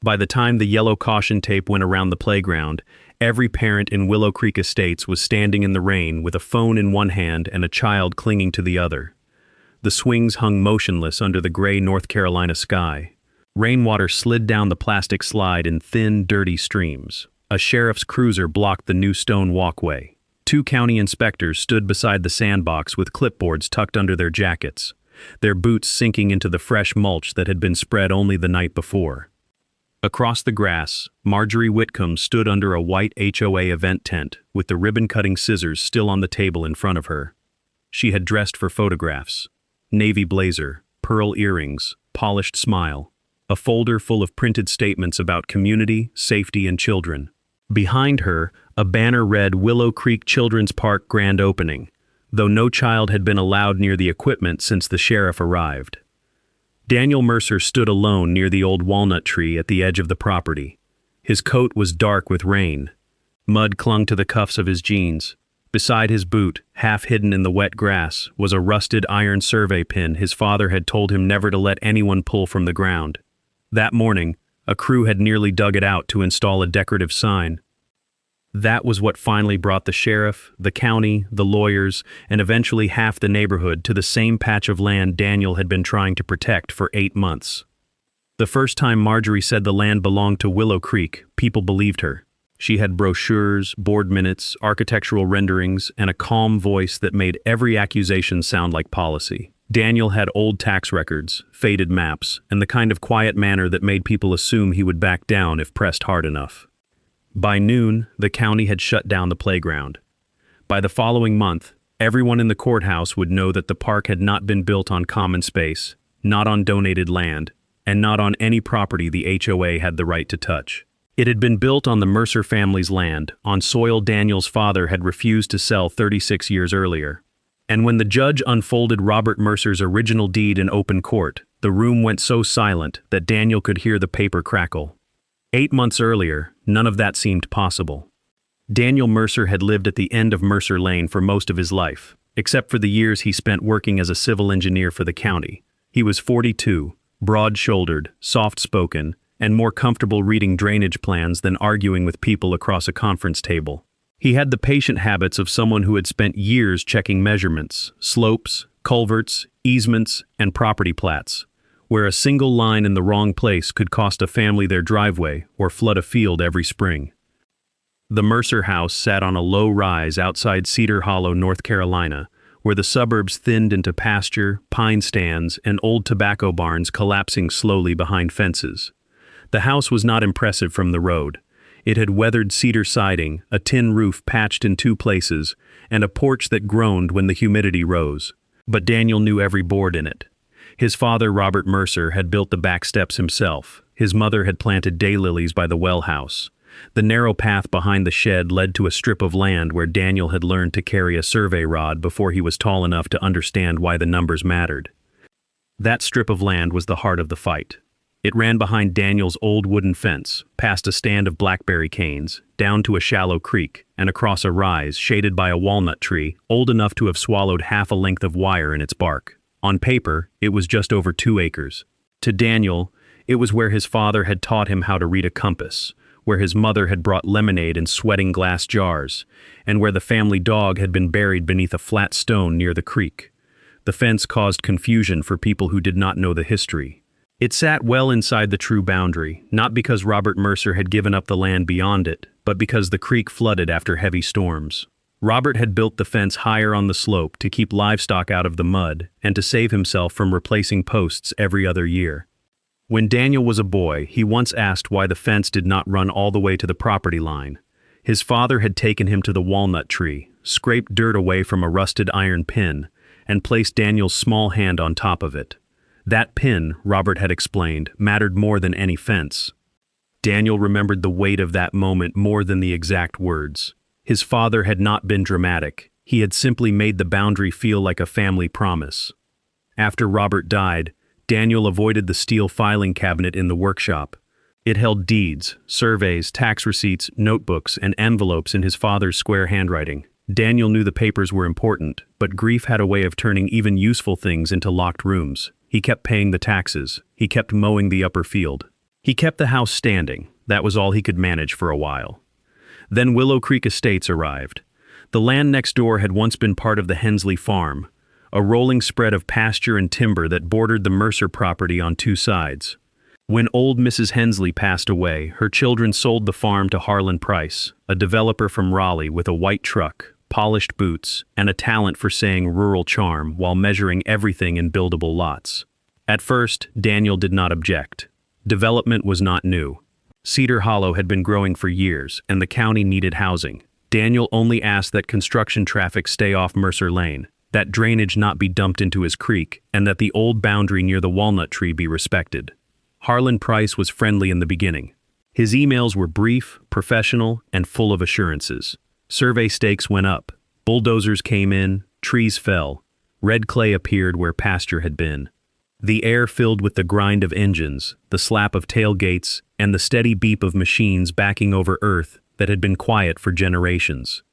By the time the yellow caution tape went around the playground, every parent in Willow Creek Estates was standing in the rain with a phone in one hand and a child clinging to the other. The swings hung motionless under the gray North Carolina sky. Rainwater slid down the plastic slide in thin, dirty streams. A sheriff's cruiser blocked the new stone walkway. 2 county inspectors stood beside the sandbox with clipboards tucked under their jackets, their boots sinking into the fresh mulch that had been spread only the night before. Across the grass, Marjorie Whitcomb stood under a white HOA event tent with the ribbon-cutting scissors still on the table in front of her. She had dressed for photographs. Navy blazer, pearl earrings, polished smile, a folder full of printed statements about community, safety, and children. Behind her, a banner read Willow Creek Children's Park Grand Opening, though no child had been allowed near the equipment since the sheriff arrived. Daniel Mercer stood alone near the old walnut tree at the edge of the property. His coat was dark with rain. Mud clung to the cuffs of his jeans. Beside his boot, half hidden in the wet grass, was a rusted iron survey pin his father had told him never to let anyone pull from the ground. That morning, a crew had nearly dug it out to install a decorative sign. That was what finally brought the sheriff, the county, the lawyers, and eventually half the neighborhood to the same patch of land Daniel had been trying to protect for 8 months. The first time Marjorie said the land belonged to Willow Creek, people believed her. She had brochures, board minutes, architectural renderings, and a calm voice that made every accusation sound like policy. Daniel had old tax records, faded maps, and the kind of quiet manner that made people assume he would back down if pressed hard enough. By noon, the county had shut down the playground. By the following month, everyone in the courthouse would know that the park had not been built on common space, not on donated land, and not on any property the HOA had the right to touch. It had been built on the Mercer family's land, on soil Daniel's father had refused to sell 36 years earlier. And when the judge unfolded Robert Mercer's original deed in open court, the room went so silent that Daniel could hear the paper crackle. 8 months earlier, none of that seemed possible. Daniel Mercer had lived at the end of Mercer Lane for most of his life, except for the years he spent working as a civil engineer for the county. He was 42, broad-shouldered, soft-spoken, and more comfortable reading drainage plans than arguing with people across a conference table. He had the patient habits of someone who had spent years checking measurements, slopes, culverts, easements, and property plats, where a single line in the wrong place could cost a family their driveway or flood a field every spring. The Mercer house sat on a low rise outside Cedar Hollow, North Carolina, where the suburbs thinned into pasture, pine stands, and old tobacco barns collapsing slowly behind fences. The house was not impressive from the road. It had weathered cedar siding, a tin roof patched in 2 places, and a porch that groaned when the humidity rose. But Daniel knew every board in it. His father, Robert Mercer, had built the back steps himself. His mother had planted daylilies by the well house. The narrow path behind the shed led to a strip of land where Daniel had learned to carry a survey rod before he was tall enough to understand why the numbers mattered. That strip of land was the heart of the fight. It ran behind Daniel's old wooden fence, past a stand of blackberry canes, down to a shallow creek, and across a rise shaded by a walnut tree old enough to have swallowed half a length of wire in its bark. On paper, it was just over 2 acres. To Daniel, it was where his father had taught him how to read a compass, where his mother had brought lemonade in sweating glass jars, and where the family dog had been buried beneath a flat stone near the creek. The fence caused confusion for people who did not know the history. It sat well inside the true boundary, not because Robert Mercer had given up the land beyond it, but because the creek flooded after heavy storms. Robert had built the fence higher on the slope to keep livestock out of the mud and to save himself from replacing posts every other year. When Daniel was a boy, he once asked why the fence did not run all the way to the property line. His father had taken him to the walnut tree, scraped dirt away from a rusted iron pin, and placed Daniel's small hand on top of it. That pin, Robert had explained, mattered more than any fence. Daniel remembered the weight of that moment more than the exact words. His father had not been dramatic. He had simply made the boundary feel like a family promise. After Robert died, Daniel avoided the steel filing cabinet in the workshop. It held deeds, surveys, tax receipts, notebooks, and envelopes in his father's square handwriting. Daniel knew the papers were important, but grief had a way of turning even useful things into locked rooms. He kept paying the taxes. He kept mowing the upper field. He kept the house standing. That was all he could manage for a while. Then Willow Creek Estates arrived. The land next door had once been part of the Hensley farm, a rolling spread of pasture and timber that bordered the Mercer property on two sides. When old Mrs. Hensley passed away, her children sold the farm to Harlan Price, a developer from Raleigh with a white truck, polished boots, and a talent for saying rural charm while measuring everything in buildable lots. At first, Daniel did not object. Development was not new. Cedar Hollow had been growing for years, and the county needed housing. Daniel only asked that construction traffic stay off Mercer Lane, that drainage not be dumped into his creek, and that the old boundary near the walnut tree be respected. Harlan Price was friendly in the beginning. His emails were brief, professional, and full of assurances. Survey stakes went up. Bulldozers came in, trees fell. Red clay appeared where pasture had been. The air filled with the grind of engines, the slap of tailgates, and the steady beep of machines backing over earth that had been quiet for generations.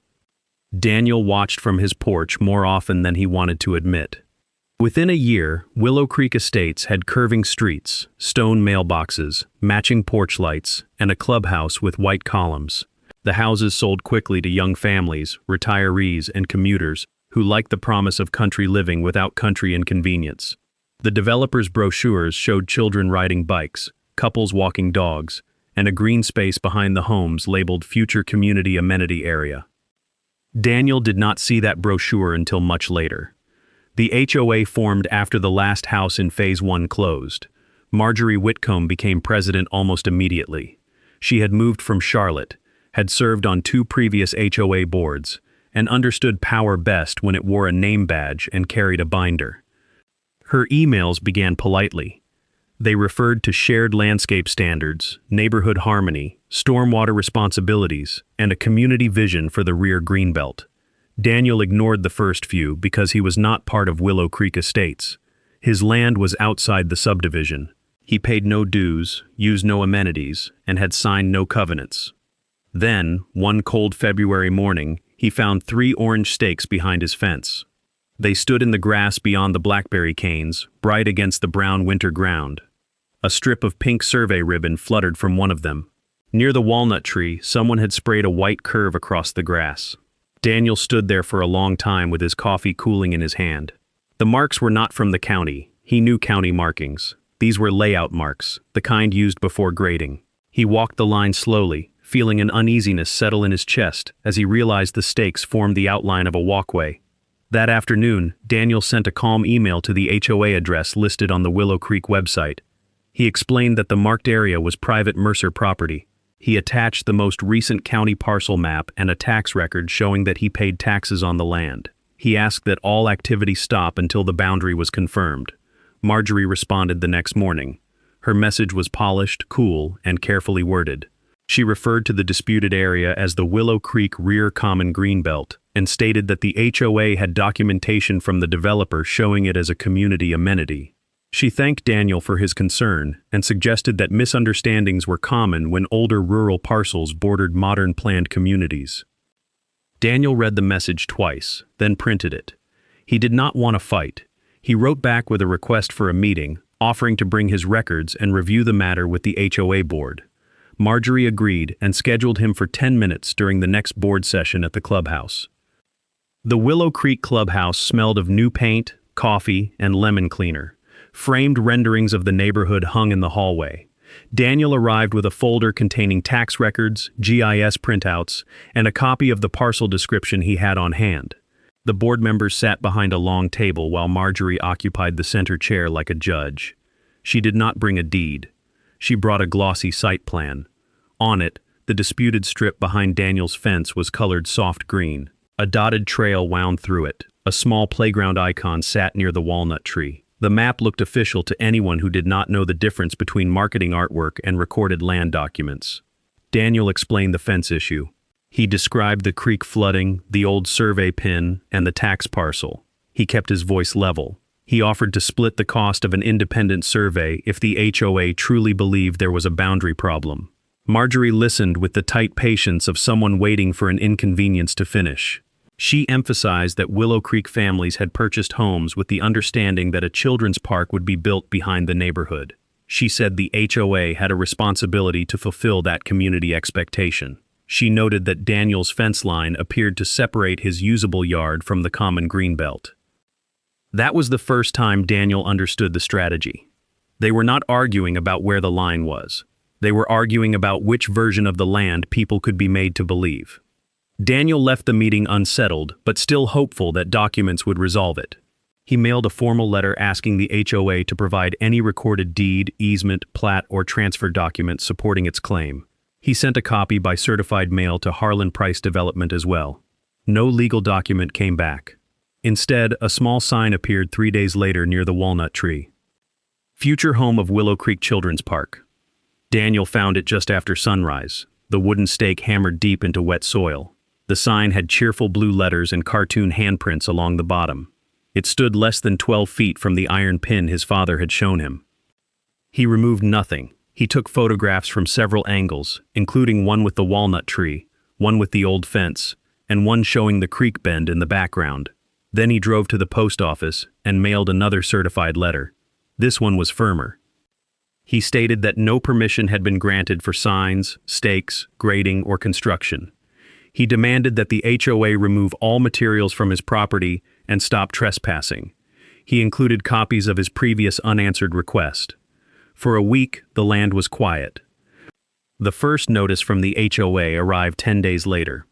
Daniel watched from his porch more often than he wanted to admit. Within a year, Willow Creek Estates had curving streets, stone mailboxes, matching porch lights, and a clubhouse with white columns. The houses sold quickly to young families, retirees, and commuters who liked the promise of country living without country inconvenience. The developers' brochures showed children riding bikes, couples walking dogs, and a green space behind the homes labeled Future Community Amenity Area. Daniel did not see that brochure until much later. The HOA formed after the last house in Phase 1 closed. Marjorie Whitcomb became president almost immediately. She had moved from Charlotte, had served on 2 previous HOA boards, and understood power best when it wore a name badge and carried a binder. Her emails began politely. They referred to shared landscape standards, neighborhood harmony, stormwater responsibilities, and a community vision for the rear greenbelt. Daniel ignored the first few because he was not part of Willow Creek Estates. His land was outside the subdivision. He paid no dues, used no amenities, and had signed no covenants. Then, one cold February morning, he found 3 orange stakes behind his fence. They stood in the grass beyond the blackberry canes, bright against the brown winter ground. A strip of pink survey ribbon fluttered from one of them. Near the walnut tree, someone had sprayed a white curve across the grass. Daniel stood there for a long time with his coffee cooling in his hand. The marks were not from the county. He knew county markings. These were layout marks, the kind used before grading. He walked the line slowly, feeling an uneasiness settle in his chest as he realized the stakes formed the outline of a walkway. That afternoon, Daniel sent a calm email to the HOA address listed on the Willow Creek website. He explained that the marked area was private Mercer property. He attached the most recent county parcel map and a tax record showing that he paid taxes on the land. He asked that all activity stop until the boundary was confirmed. Marjorie responded the next morning. Her message was polished, cool, and carefully worded. She referred to the disputed area as the Willow Creek Rear Common Greenbelt and stated that the HOA had documentation from the developer showing it as a community amenity. She thanked Daniel for his concern and suggested that misunderstandings were common when older rural parcels bordered modern planned communities. Daniel read the message twice, then printed it. He did not want to fight. He wrote back with a request for a meeting, offering to bring his records and review the matter with the HOA board. Marjorie agreed and scheduled him for 10 minutes during the next board session at the clubhouse. The Willow Creek clubhouse smelled of new paint, coffee, and lemon cleaner. Framed renderings of the neighborhood hung in the hallway. Daniel arrived with a folder containing tax records, GIS printouts, and a copy of the parcel description he had on hand. The board members sat behind a long table while Marjorie occupied the center chair like a judge. She did not bring a deed. She brought a glossy site plan. On it, the disputed strip behind Daniel's fence was colored soft green. A dotted trail wound through it. A small playground icon sat near the walnut tree. The map looked official to anyone who did not know the difference between marketing artwork and recorded land documents. Daniel explained the fence issue. He described the creek flooding, the old survey pin, and the tax parcel. He kept his voice level. He offered to split the cost of an independent survey if the HOA truly believed there was a boundary problem. Marjorie listened with the tight patience of someone waiting for an inconvenience to finish. She emphasized that Willow Creek families had purchased homes with the understanding that a children's park would be built behind the neighborhood. She said the HOA had a responsibility to fulfill that community expectation. She noted that Daniel's fence line appeared to separate his usable yard from the common greenbelt. That was the first time Daniel understood the strategy. They were not arguing about where the line was. They were arguing about which version of the land people could be made to believe. Daniel left the meeting unsettled, but still hopeful that documents would resolve it. He mailed a formal letter asking the HOA to provide any recorded deed, easement, plat, or transfer document supporting its claim. He sent a copy by certified mail to Harlan Price Development as well. No legal document came back. Instead, a small sign appeared 3 days later near the walnut tree. Future home of Willow Creek Children's Park. Daniel found it just after sunrise, the wooden stake hammered deep into wet soil. The sign had cheerful blue letters and cartoon handprints along the bottom. It stood less than 12 feet from the iron pin his father had shown him. He removed nothing. He took photographs from several angles, including one with the walnut tree, one with the old fence, and one showing the creek bend in the background. Then he drove to the post office and mailed another certified letter. This one was firmer. He stated that no permission had been granted for signs, stakes, grading, or construction. He demanded that the HOA remove all materials from his property and stop trespassing. He included copies of his previous unanswered request. For a week, the land was quiet. The first notice from the HOA arrived 10 days later.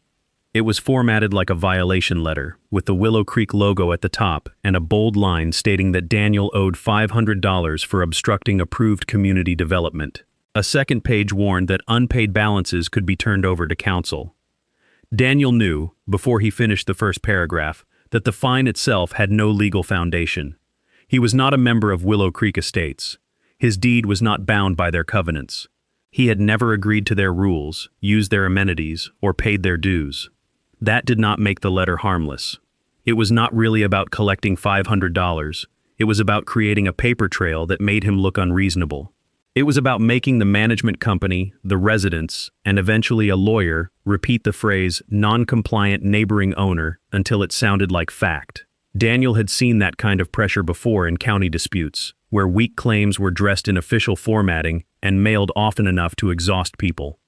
It was formatted like a violation letter, with the Willow Creek logo at the top and a bold line stating that Daniel owed $500 for obstructing approved community development. A second page warned that unpaid balances could be turned over to council. Daniel knew, before he finished the first paragraph, that the fine itself had no legal foundation. He was not a member of Willow Creek Estates. His deed was not bound by their covenants. He had never agreed to their rules, used their amenities, or paid their dues. That did not make the letter harmless. It was not really about collecting $500. It was about creating a paper trail that made him look unreasonable. It was about making the management company, the residents, and eventually a lawyer repeat the phrase non-compliant neighboring owner until it sounded like fact. Daniel had seen that kind of pressure before in county disputes, where weak claims were dressed in official formatting and mailed often enough to exhaust people.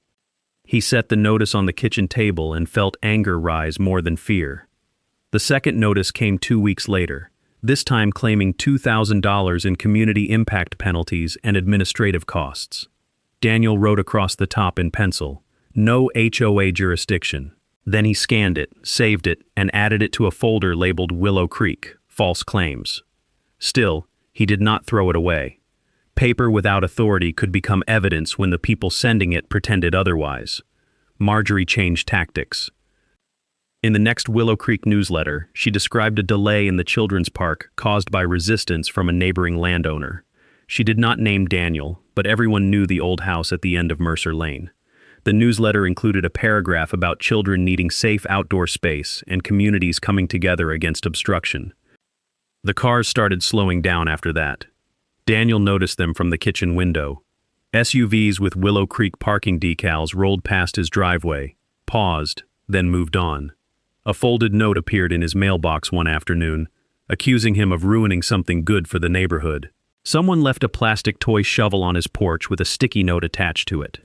He set the notice on the kitchen table and felt anger rise more than fear. The second notice came 2 weeks later, this time claiming $2,000 in community impact penalties and administrative costs. Daniel wrote across the top in pencil, "No HOA jurisdiction." Then he scanned it, saved it, and added it to a folder labeled Willow Creek, False Claims. Still, he did not throw it away. Paper without authority could become evidence when the people sending it pretended otherwise. Marjorie changed tactics. In the next Willow Creek newsletter, she described a delay in the children's park caused by resistance from a neighboring landowner. She did not name Daniel, but everyone knew the old house at the end of Mercer Lane. The newsletter included a paragraph about children needing safe outdoor space and communities coming together against obstruction. The cars started slowing down after that. Daniel noticed them from the kitchen window. SUVs with Willow Creek parking decals rolled past his driveway, paused, then moved on. A folded note appeared in his mailbox one afternoon, accusing him of ruining something good for the neighborhood. Someone left a plastic toy shovel on his porch with a sticky note attached to it.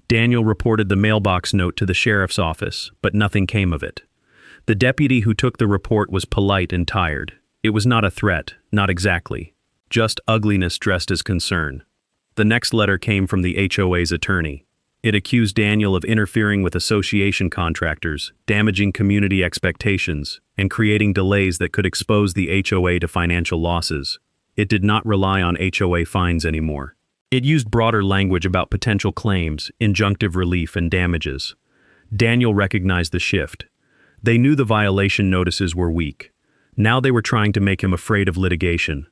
Daniel reported the mailbox note to the sheriff's office, but nothing came of it. The deputy who took the report was polite and tired. It was not a threat, not exactly. Just ugliness dressed as concern. The next letter came from the HOA's attorney. It accused Daniel of interfering with association contractors, damaging community expectations, and creating delays that could expose the HOA to financial losses. It did not rely on HOA fines anymore. It used broader language about potential claims, injunctive relief, and damages. Daniel recognized the shift. They knew the violation notices were weak. Now they were trying to make him afraid of litigation.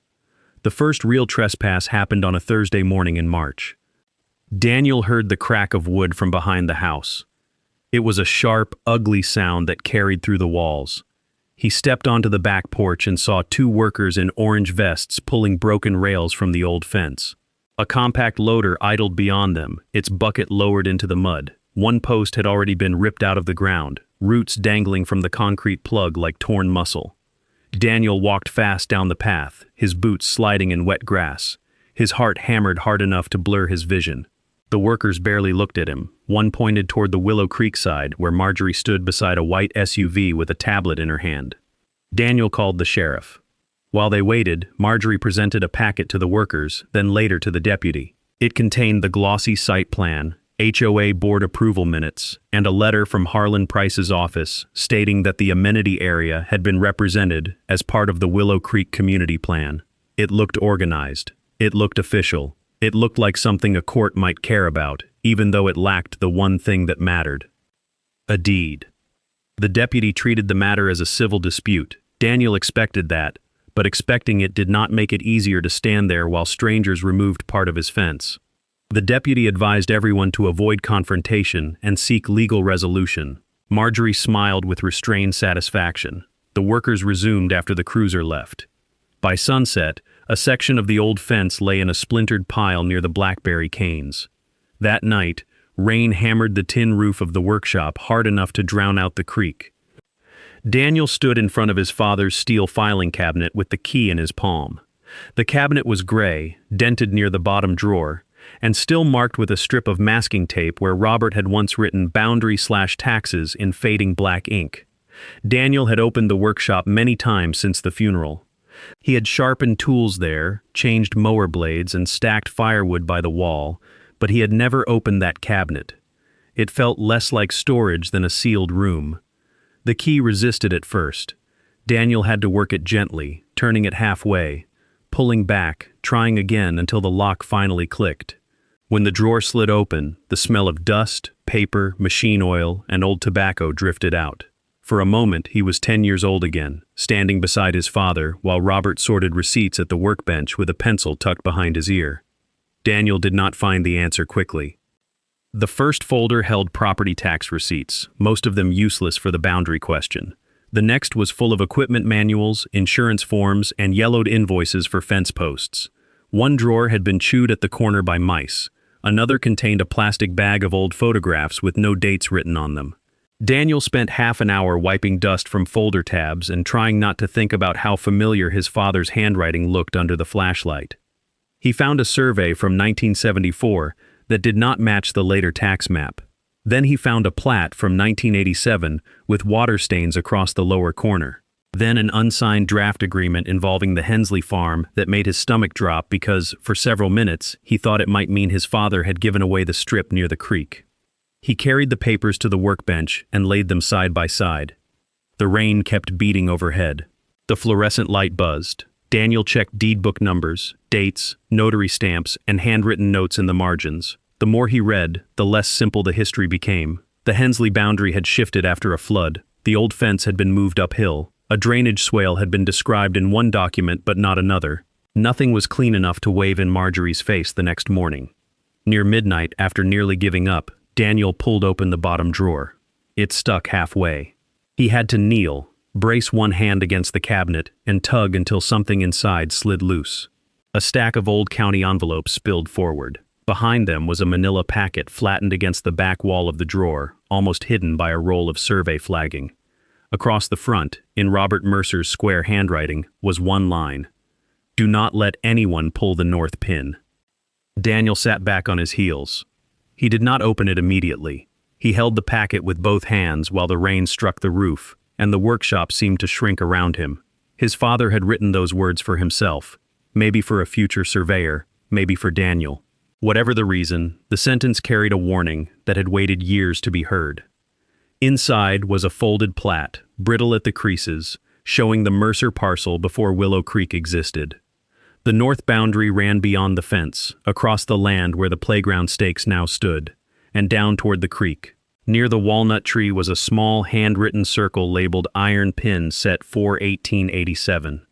The first real trespass happened on a Thursday morning in March. Daniel heard the crack of wood from behind the house. It was a sharp, ugly sound that carried through the walls. He stepped onto the back porch and saw 2 workers in orange vests pulling broken rails from the old fence. A compact loader idled beyond them, its bucket lowered into the mud. One post had already been ripped out of the ground, roots dangling from the concrete plug like torn muscle. Daniel walked fast down the path, his boots sliding in wet grass. His heart hammered hard enough to blur his vision. The workers barely looked at him. One pointed toward the Willow Creek side, where Marjorie stood beside a white SUV with a tablet in her hand. Daniel called the sheriff. While they waited, Marjorie presented a packet to the workers, then later to the deputy. It contained the glossy site plan, HOA board approval minutes, and a letter from Harlan Price's office stating that the amenity area had been represented as part of the Willow Creek community plan. It looked organized. It looked official. It looked like something a court might care about, even though it lacked the one thing that mattered: a deed. The deputy treated the matter as a civil dispute. Daniel expected that, but expecting it did not make it easier to stand there while strangers removed part of his fence. The deputy advised everyone to avoid confrontation and seek legal resolution. Marjorie smiled with restrained satisfaction. The workers resumed after the cruiser left. By sunset, a section of the old fence lay in a splintered pile near the blackberry canes. That night, rain hammered the tin roof of the workshop hard enough to drown out the creek. Daniel stood in front of his father's steel filing cabinet with the key in his palm. The cabinet was gray, dented near the bottom drawer, and still marked with a strip of masking tape where Robert had once written boundary/taxes in fading black ink. Daniel had opened the workshop many times since the funeral. He had sharpened tools there, changed mower blades, and stacked firewood by the wall, but he had never opened that cabinet. It felt less like storage than a sealed room. The key resisted at first. Daniel had to work it gently, turning it halfway, pulling back, trying again until the lock finally clicked. When the drawer slid open, the smell of dust, paper, machine oil, and old tobacco drifted out. For a moment, he was 10 years old again, standing beside his father while Robert sorted receipts at the workbench with a pencil tucked behind his ear. Daniel did not find the answer quickly. The first folder held property tax receipts, most of them useless for the boundary question. The next was full of equipment manuals, insurance forms, and yellowed invoices for fence posts. One drawer had been chewed at the corner by mice. Another contained a plastic bag of old photographs with no dates written on them. Daniel spent half an hour wiping dust from folder tabs and trying not to think about how familiar his father's handwriting looked under the flashlight. He found a survey from 1974 that did not match the later tax map. Then he found a plat from 1987 with water stains across the lower corner. Then an unsigned draft agreement involving the Hensley farm that made his stomach drop because, for several minutes, he thought it might mean his father had given away the strip near the creek. He carried the papers to the workbench and laid them side by side. The rain kept beating overhead. The fluorescent light buzzed. Daniel checked deed book numbers, dates, notary stamps, and handwritten notes in the margins. The more he read, the less simple the history became. The Hensley boundary had shifted after a flood. The old fence had been moved uphill. A drainage swale had been described in one document but not another. Nothing was clean enough to wave in Marjorie's face the next morning. Near midnight, after nearly giving up, Daniel pulled open the bottom drawer. It stuck halfway. He had to kneel, brace one hand against the cabinet, and tug until something inside slid loose. A stack of old county envelopes spilled forward. Behind them was a manila packet flattened against the back wall of the drawer, almost hidden by a roll of survey flagging. Across the front, in Robert Mercer's square handwriting, was one line: "Do not let anyone pull the north pin." Daniel sat back on his heels. He did not open it immediately. He held the packet with both hands while the rain struck the roof, and the workshop seemed to shrink around him. His father had written those words for himself, maybe for a future surveyor, maybe for Daniel. Whatever the reason, the sentence carried a warning that had waited years to be heard. Inside was a folded plat, brittle at the creases, showing the Mercer parcel before Willow Creek existed. The north boundary ran beyond the fence, across the land where the playground stakes now stood, and down toward the creek. Near the walnut tree was a small handwritten circle labeled Iron Pin Set 4/1887.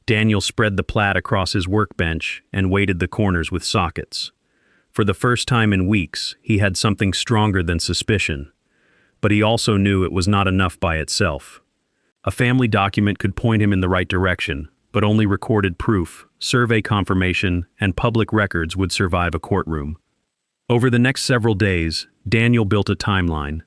Daniel spread the plat across his workbench and weighted the corners with sockets. For the first time in weeks, he had something stronger than suspicion. But he also knew it was not enough by itself. A family document could point him in the right direction, but only recorded proof, survey confirmation, and public records would survive a courtroom. Over the next several days, Daniel built a timeline.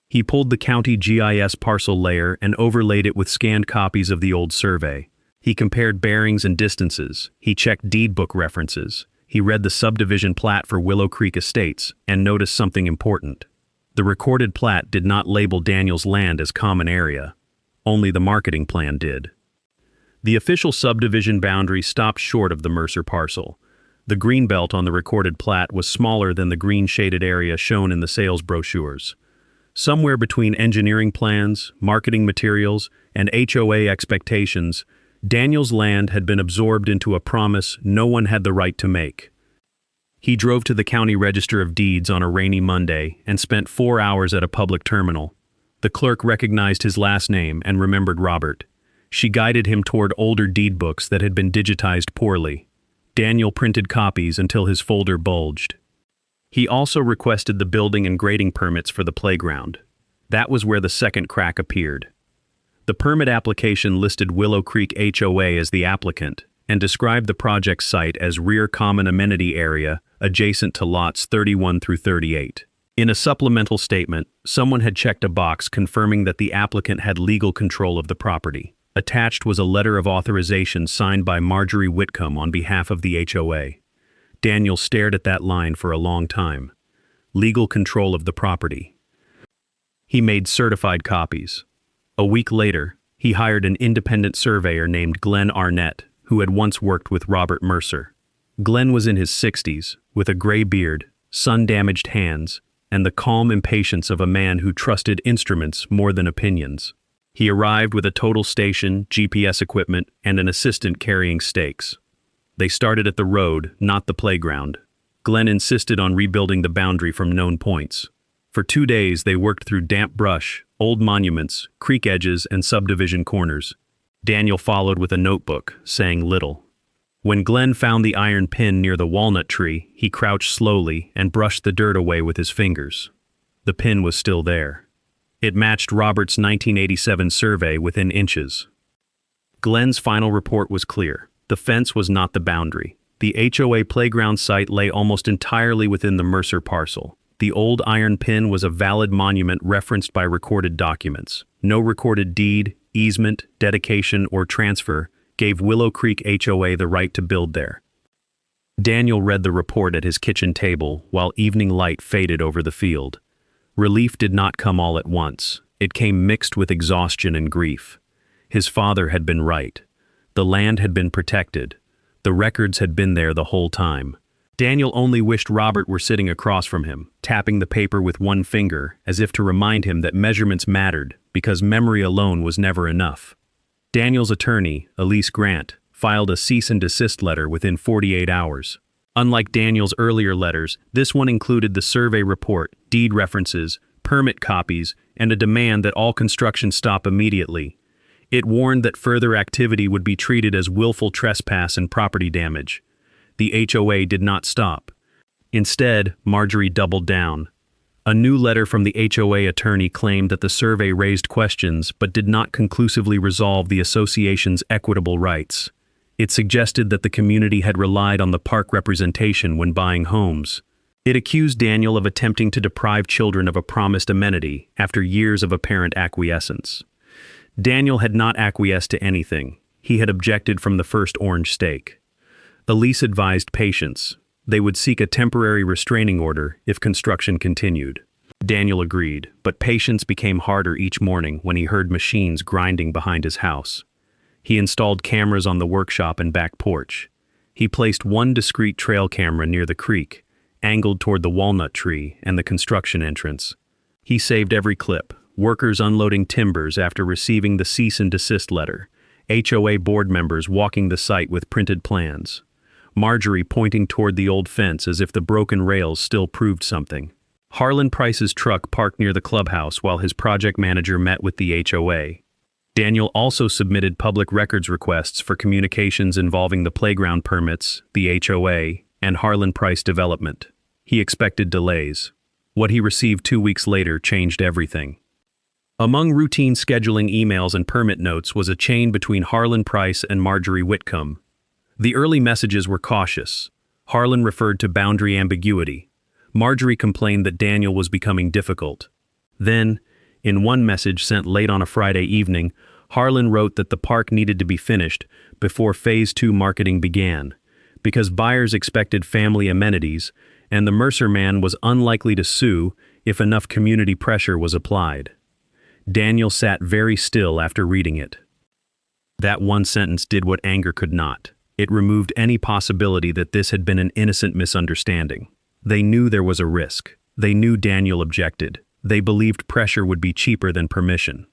He pulled the county GIS parcel layer and overlaid it with scanned copies of the old survey. He compared bearings and distances, he checked deed book references, he read the subdivision plat for Willow Creek Estates, and noticed something important. The recorded plat did not label Daniel's land as common area. Only the marketing plan did. The official subdivision boundary stopped short of the Mercer parcel. The green belt on the recorded plat was smaller than the green shaded area shown in the sales brochures. Somewhere between engineering plans, marketing materials, and HOA expectations, Daniel's land had been absorbed into a promise no one had the right to make. He drove to the county register of deeds on a rainy Monday and spent 4 hours at a public terminal. The clerk recognized his last name and remembered Robert. She guided him toward older deed books that had been digitized poorly. Daniel printed copies until his folder bulged. He also requested the building and grading permits for the playground. That was where the second crack appeared. The permit application listed Willow Creek HOA as the applicant and described the project site as rear common amenity area adjacent to lots 31 through 38. In a supplemental statement, someone had checked a box confirming that the applicant had legal control of the property. Attached was a letter of authorization signed by Marjorie Whitcomb on behalf of the HOA. Daniel stared at that line for a long time. Legal control of the property. He made certified copies. A week later, he hired an independent surveyor named Glenn Arnett, who had once worked with Robert Mercer. Glenn was in his 60s, with a gray beard, sun-damaged hands, and the calm impatience of a man who trusted instruments more than opinions. He arrived with a total station, GPS equipment, and an assistant carrying stakes. They started at the road, not the playground. Glenn insisted on rebuilding the boundary from known points. For 2 days, they worked through damp brush, old monuments, creek edges, and subdivision corners. Daniel followed with a notebook, saying little. When Glenn found the iron pin near the walnut tree, he crouched slowly and brushed the dirt away with his fingers. The pin was still there. It matched Robert's 1987 survey within inches. Glenn's final report was clear. The fence was not the boundary. The HOA playground site lay almost entirely within the Mercer parcel. The old iron pin was a valid monument referenced by recorded documents. No recorded deed, easement, dedication, or transfer gave Willow Creek HOA the right to build there. Daniel read the report at his kitchen table while evening light faded over the field. Relief did not come all at once. It came mixed with exhaustion and grief. His father had been right. The land had been protected. The records had been there the whole time. Daniel only wished Robert were sitting across from him, tapping the paper with one finger, as if to remind him that measurements mattered, because memory alone was never enough. Daniel's attorney, Elise Grant, filed a cease and desist letter within 48 hours. Unlike Daniel's earlier letters, this one included the survey report, deed references, permit copies, and a demand that all construction stop immediately. It warned that further activity would be treated as willful trespass and property damage. The HOA did not stop. Instead, Marjorie doubled down. A new letter from the HOA attorney claimed that the survey raised questions but did not conclusively resolve the association's equitable rights. It suggested that the community had relied on the park representation when buying homes. It accused Daniel of attempting to deprive children of a promised amenity after years of apparent acquiescence. Daniel had not acquiesced to anything. He had objected from the first orange stake. Elise advised patience. They would seek a temporary restraining order if construction continued. Daniel agreed, but patience became harder each morning when he heard machines grinding behind his house. He installed cameras on the workshop and back porch. He placed one discrete trail camera near the creek, angled toward the walnut tree and the construction entrance. He saved every clip, workers unloading timbers after receiving the cease and desist letter, HOA board members walking the site with printed plans, Marjorie pointing toward the old fence as if the broken rails still proved something. Harlan Price's truck parked near the clubhouse while his project manager met with the HOA. Daniel also submitted public records requests for communications involving the playground permits, the HOA, and Harlan Price development. He expected delays. What he received 2 weeks later changed everything. Among routine scheduling emails and permit notes was a chain between Harlan Price and Marjorie Whitcomb. The early messages were cautious. Harlan referred to boundary ambiguity. Marjorie complained that Daniel was becoming difficult. Then, in one message sent late on a Friday evening, Harlan wrote that the park needed to be finished before Phase 2 marketing began, because buyers expected family amenities, and the Mercer man was unlikely to sue if enough community pressure was applied. Daniel sat very still after reading it. That one sentence did what anger could not. It removed any possibility that this had been an innocent misunderstanding. They knew there was a risk. They knew Daniel objected. They believed pressure would be cheaper than permission.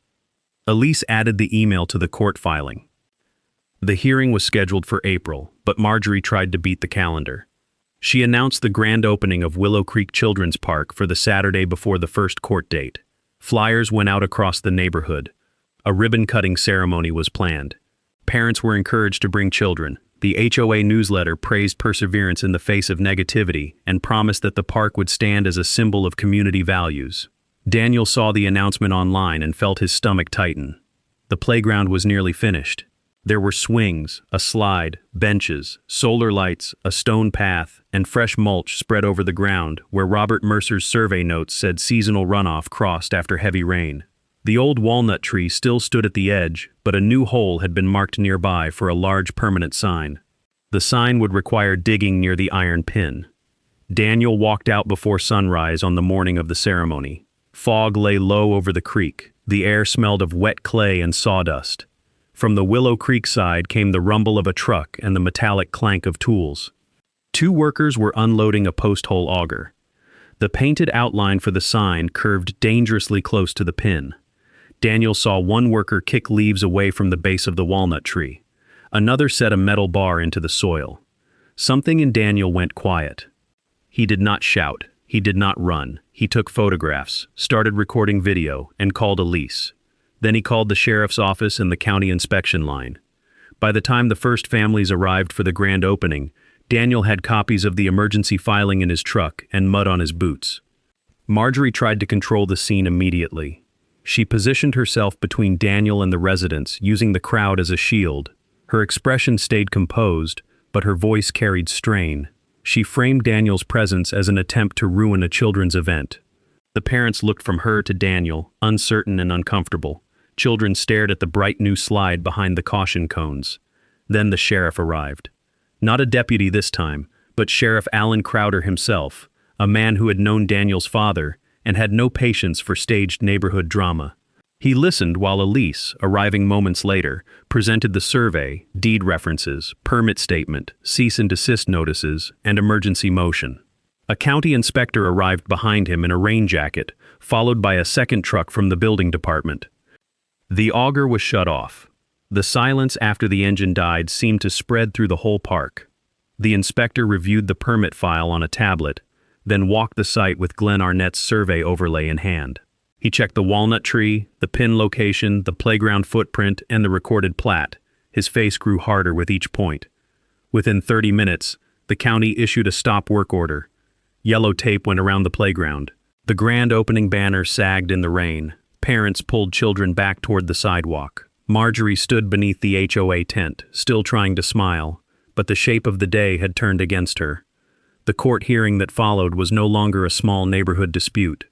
Elise added the email to the court filing. The hearing was scheduled for April, but Marjorie tried to beat the calendar. She announced the grand opening of Willow Creek Children's Park for the Saturday before the first court date. Flyers went out across the neighborhood. A ribbon-cutting ceremony was planned. Parents were encouraged to bring children. The HOA newsletter praised perseverance in the face of negativity and promised that the park would stand as a symbol of community values. Daniel saw the announcement online and felt his stomach tighten. The playground was nearly finished. There were swings, a slide, benches, solar lights, a stone path, and fresh mulch spread over the ground where Robert Mercer's survey notes said seasonal runoff crossed after heavy rain. The old walnut tree still stood at the edge, but a new hole had been marked nearby for a large permanent sign. The sign would require digging near the iron pin. Daniel walked out before sunrise on the morning of the ceremony. Fog lay low over the creek. The air smelled of wet clay and sawdust. From the Willow Creek side came the rumble of a truck and the metallic clank of tools. 2 workers were unloading a post-hole auger. The painted outline for the sign curved dangerously close to the pin. Daniel saw one worker kick leaves away from the base of the walnut tree. Another set a metal bar into the soil. Something in Daniel went quiet. He did not shout. He did not run. He took photographs, started recording video, and called Elise. Then he called the sheriff's office and the county inspection line. By the time the first families arrived for the grand opening, Daniel had copies of the emergency filing in his truck and mud on his boots. Marjorie tried to control the scene immediately. She positioned herself between Daniel and the residents, using the crowd as a shield. Her expression stayed composed, but her voice carried strain. She framed Daniel's presence as an attempt to ruin a children's event. The parents looked from her to Daniel, uncertain and uncomfortable. Children stared at the bright new slide behind the caution cones. Then the sheriff arrived. Not a deputy this time, but Sheriff Alan Crowder himself, a man who had known Daniel's father and had no patience for staged neighborhood drama. He listened while Elise, arriving moments later, presented the survey, deed references, permit statement, cease and desist notices, and emergency motion. A county inspector arrived behind him in a rain jacket, followed by a second truck from the building department. The auger was shut off. The silence after the engine died seemed to spread through the whole park. The inspector reviewed the permit file on a tablet, then walked the site with Glenn Arnett's survey overlay in hand. He checked the walnut tree, the pin location, the playground footprint, and the recorded plat. His face grew harder with each point. Within 30 minutes, the county issued a stop work order. Yellow tape went around the playground. The grand opening banner sagged in the rain. Parents pulled children back toward the sidewalk. Marjorie stood beneath the HOA tent, still trying to smile, but the shape of the day had turned against her. The court hearing that followed was no longer a small neighborhood dispute.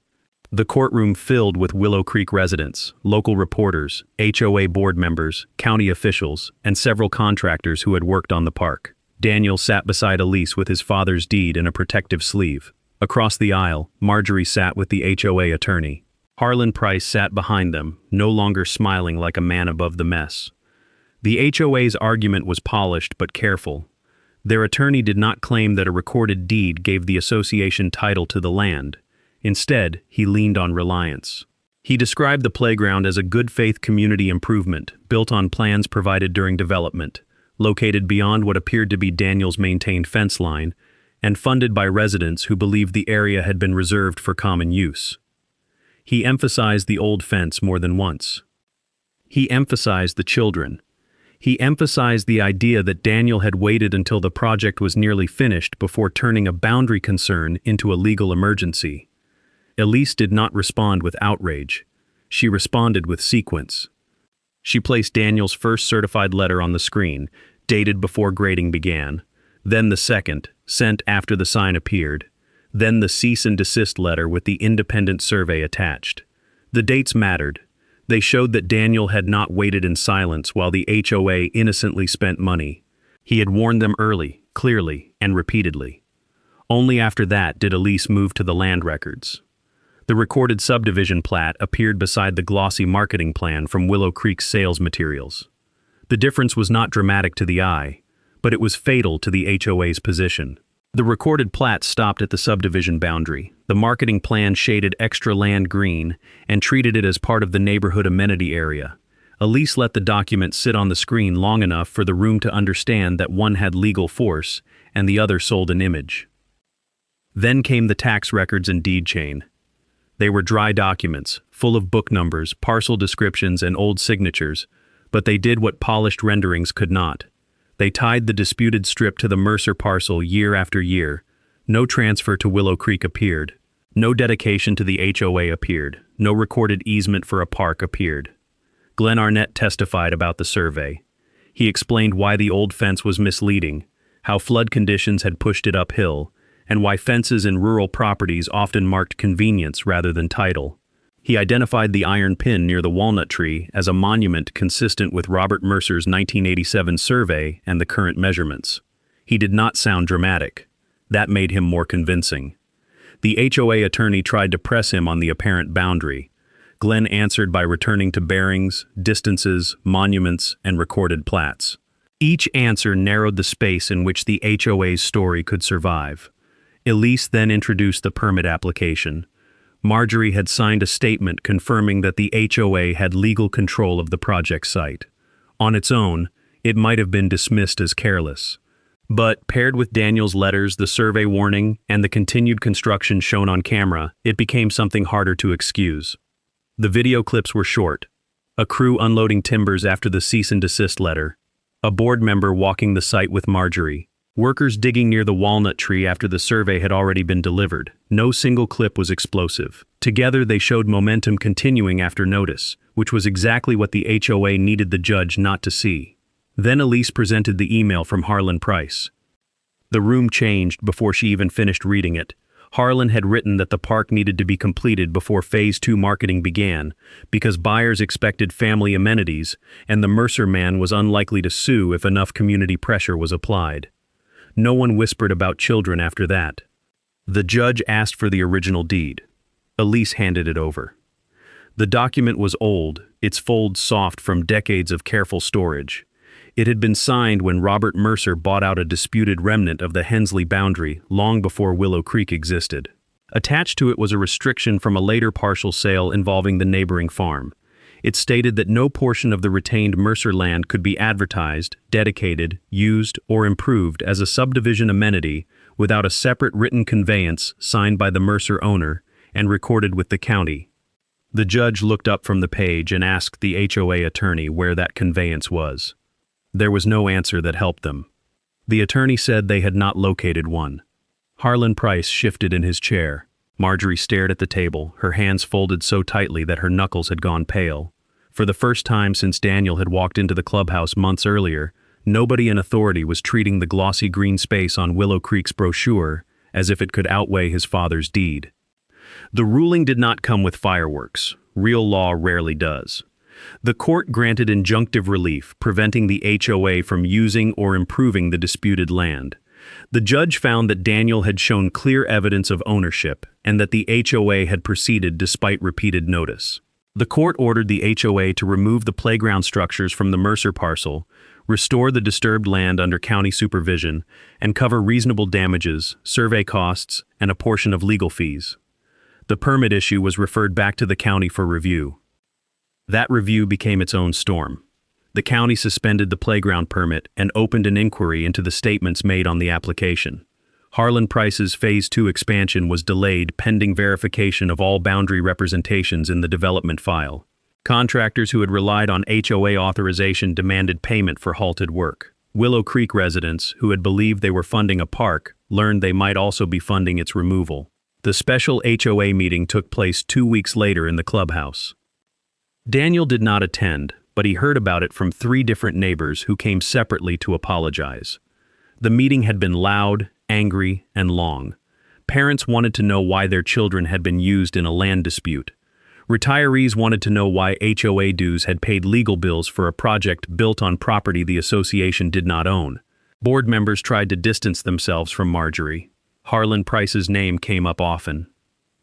The courtroom filled with Willow Creek residents, local reporters, HOA board members, county officials, and several contractors who had worked on the park. Daniel sat beside Elise with his father's deed in a protective sleeve. Across the aisle, Marjorie sat with the HOA attorney. Harlan Price sat behind them, no longer smiling like a man above the mess. The HOA's argument was polished but careful. Their attorney did not claim that a recorded deed gave the association title to the land. Instead, he leaned on reliance. He described the playground as a good-faith community improvement, built on plans provided during development, located beyond what appeared to be Daniel's maintained fence line, and funded by residents who believed the area had been reserved for common use. He emphasized the old fence more than once. He emphasized the children. He emphasized the idea that Daniel had waited until the project was nearly finished before turning a boundary concern into a legal emergency. Elise did not respond with outrage. She responded with sequence. She placed Daniel's first certified letter on the screen, dated before grading began, then the second, sent after the sign appeared, then the cease and desist letter with the independent survey attached. The dates mattered. They showed that Daniel had not waited in silence while the HOA innocently spent money. He had warned them early, clearly, and repeatedly. Only after that did Elise move to the land records. The recorded subdivision plat appeared beside the glossy marketing plan from Willow Creek's sales materials. The difference was not dramatic to the eye, but it was fatal to the HOA's position. The recorded plat stopped at the subdivision boundary. The marketing plan shaded extra land green and treated it as part of the neighborhood amenity area. Elise let the document sit on the screen long enough for the room to understand that one had legal force and the other sold an image. Then came the tax records and deed chain. They were dry documents, full of book numbers, parcel descriptions, and old signatures, but they did what polished renderings could not. They tied the disputed strip to the Mercer parcel year after year. No transfer to Willow Creek appeared. No dedication to the HOA appeared. No recorded easement for a park appeared. Glenn Arnett testified about the survey. He explained why the old fence was misleading, how flood conditions had pushed it uphill, and why fences in rural properties often marked convenience rather than title. He identified the iron pin near the walnut tree as a monument consistent with Robert Mercer's 1987 survey and the current measurements. He did not sound dramatic. That made him more convincing. The HOA attorney tried to press him on the apparent boundary. Glenn answered by returning to bearings, distances, monuments, and recorded plats. Each answer narrowed the space in which the HOA's story could survive. Elise then introduced the permit application. Marjorie had signed a statement confirming that the HOA had legal control of the project site. On its own, it might have been dismissed as careless. But, paired with Daniel's letters, the survey warning, and the continued construction shown on camera, it became something harder to excuse. The video clips were short. A crew unloading timbers after the cease and desist letter. A board member walking the site with Marjorie. Workers digging near the walnut tree after the survey had already been delivered. No single clip was explosive. Together they showed momentum continuing after notice, which was exactly what the HOA needed the judge not to see. Then Elise presented the email from Harlan Price. The room changed before she even finished reading it. Harlan had written that the park needed to be completed before Phase 2 marketing began, because buyers expected family amenities, and the Mercer man was unlikely to sue if enough community pressure was applied. No one whispered about children after that. The judge asked for the original deed. Elise handed it over. The document was old, its folds soft from decades of careful storage. It had been signed when Robert Mercer bought out a disputed remnant of the Hensley boundary long before Willow Creek existed. Attached to it was a restriction from a later partial sale involving the neighboring farm. It stated that no portion of the retained Mercer land could be advertised, dedicated, used, or improved as a subdivision amenity without a separate written conveyance signed by the Mercer owner and recorded with the county. The judge looked up from the page and asked the HOA attorney where that conveyance was. There was no answer that helped them. The attorney said they had not located one. Harlan Price shifted in his chair. Marjorie stared at the table, her hands folded so tightly that her knuckles had gone pale. For the first time since Daniel had walked into the clubhouse months earlier, nobody in authority was treating the glossy green space on Willow Creek's brochure as if it could outweigh his father's deed. The ruling did not come with fireworks. Real law rarely does. The court granted injunctive relief, preventing the HOA from using or improving the disputed land. The judge found that Daniel had shown clear evidence of ownership and that the HOA had proceeded despite repeated notice. The court ordered the HOA to remove the playground structures from the Mercer parcel, restore the disturbed land under county supervision, and cover reasonable damages, survey costs, and a portion of legal fees. The permit issue was referred back to the county for review. That review became its own storm. The county suspended the playground permit and opened an inquiry into the statements made on the application. Harlan Price's Phase 2 expansion was delayed pending verification of all boundary representations in the development file. Contractors who had relied on HOA authorization demanded payment for halted work. Willow Creek residents, who had believed they were funding a park, learned they might also be funding its removal. The special HOA meeting took place 2 weeks later in the clubhouse. Daniel did not attend, but he heard about it from 3 different neighbors who came separately to apologize. The meeting had been loud, angry, and long. Parents wanted to know why their children had been used in a land dispute. Retirees wanted to know why HOA dues had paid legal bills for a project built on property the association did not own. Board members tried to distance themselves from Marjorie. Harlan Price's name came up often.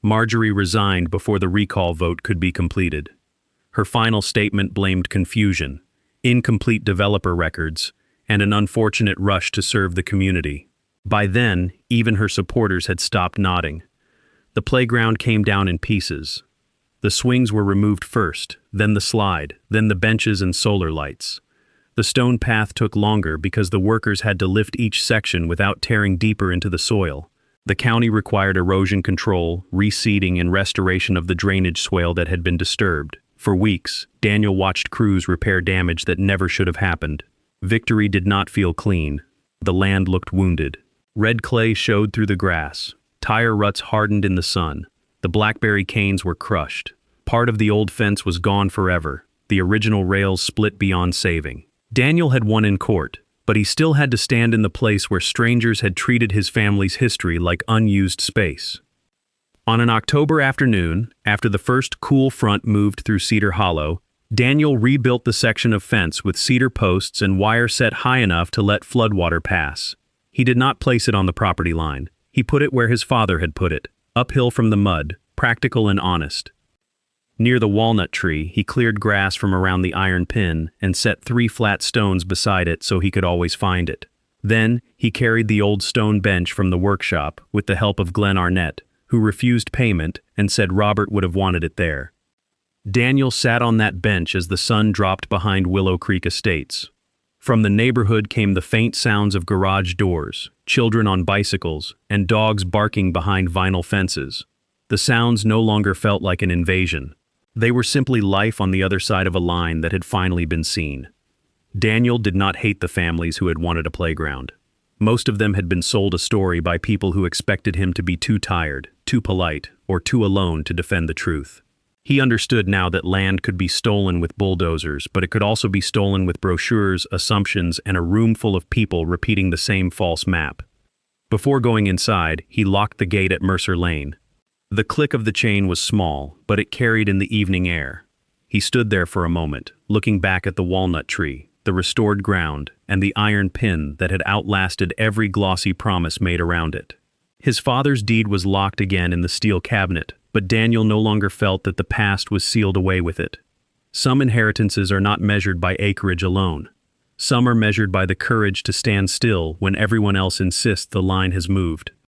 Marjorie resigned before the recall vote could be completed. Her final statement blamed confusion, incomplete developer records, and an unfortunate rush to serve the community. By then, even her supporters had stopped nodding. The playground came down in pieces. The swings were removed first, then the slide, then the benches and solar lights. The stone path took longer because the workers had to lift each section without tearing deeper into the soil. The county required erosion control, reseeding, and restoration of the drainage swale that had been disturbed. For weeks, Daniel watched crews repair damage that never should have happened. Victory did not feel clean. The land looked wounded. Red clay showed through the grass. Tire ruts hardened in the sun. The blackberry canes were crushed. Part of the old fence was gone forever. The original rails split beyond saving. Daniel had won in court, but he still had to stand in the place where strangers had treated his family's history like unused space. On an October afternoon, after the first cool front moved through Cedar Hollow, Daniel rebuilt the section of fence with cedar posts and wire set high enough to let floodwater pass. He did not place it on the property line. He put it where his father had put it, uphill from the mud, practical and honest. Near the walnut tree, he cleared grass from around the iron pin and set 3 flat stones beside it so he could always find it. Then, he carried the old stone bench from the workshop with the help of Glenn Arnett, who refused payment and said Robert would have wanted it there. Daniel sat on that bench as the sun dropped behind Willow Creek Estates. From the neighborhood came the faint sounds of garage doors, children on bicycles, and dogs barking behind vinyl fences. The sounds no longer felt like an invasion. They were simply life on the other side of a line that had finally been seen. Daniel did not hate the families who had wanted a playground. Most of them had been sold a story by people who expected him to be too tired, too polite, or too alone to defend the truth. He understood now that land could be stolen with bulldozers, but it could also be stolen with brochures, assumptions, and a room full of people repeating the same false map. Before going inside, he locked the gate at Mercer Lane. The click of the chain was small, but it carried in the evening air. He stood there for a moment, looking back at the walnut tree, the restored ground, and the iron pin that had outlasted every glossy promise made around it. His father's deed was locked again in the steel cabinet, but Daniel no longer felt that the past was sealed away with it. Some inheritances are not measured by acreage alone. Some are measured by the courage to stand still when everyone else insists the line has moved.